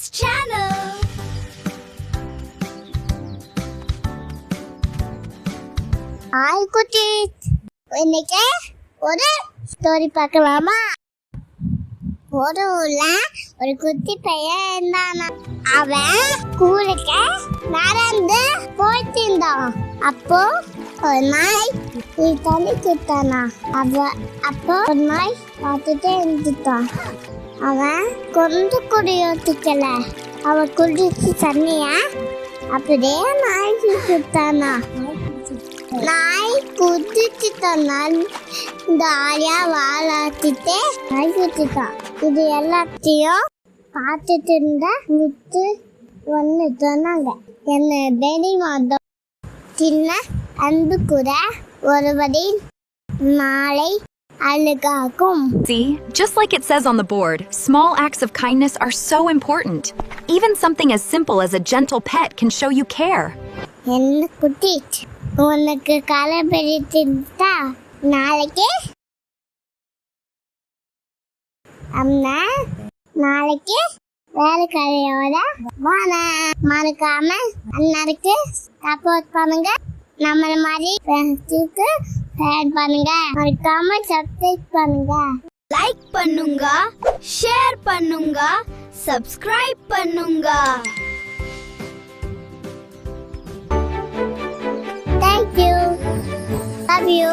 Kids Channel. Hi குட்டீஸ், இன்னைக்கு ஒரு ஸ்டோரி பார்க்கலாமா? ஒரு ஊர்ல ஒரு குட்டி பையன் இருந்தானா. அவன் ஸ்கூலுக்கு நடந்து போயிட்டு இருந்தான். அப்போ ஒரு நாய் தண்ணி குத்தானா. அப்போ ஒரு நாய் பார்த்துட்டே இருந்துட்டான். அவன் கொஞ்சம் கூட யோசிக்கல. அவன் குடிச்சு தண்ணிய அப்படியே நாய்க்கு குத்தானா. நாய் குதிச்சு தன்னால் தாரியா வாழாத்திட்டு நாய் குத்திட்டான். இது எல்லாத்தையும் பார்த்துட்டு இருந்த மித்து ஒன்று சொன்னாங்க, என்ன தெரியுமா? சின்ன அன்பு கூட ஒருவரின் நாளை அழகாக்கும். See, just like it says on the board, small acts of kindness are so important. Even something as simple as a gentle pet can show you care. என்ன குட்டி, உனக்கு கலை பிடிச்சிருந்தா நாளைக்கு அம்மா நாளைக்கு வேலை கலையோட வாங்க. மறக்காம அண்ணாருக்கு சப்போர்ட் பண்ணுங்க. நம்மள மாதிரி ஃப்ரெண்ட்ஸுக்கு ஷேர் பண்ணுங்க. மறக்காம சப்ஸ்கிரைப் பண்ணுங்க. லைக் பண்ணுங்க, ஷேர் பண்ணுங்க, சப்ஸ்கிரைப் பண்ணுங்க. Thank you. Love you.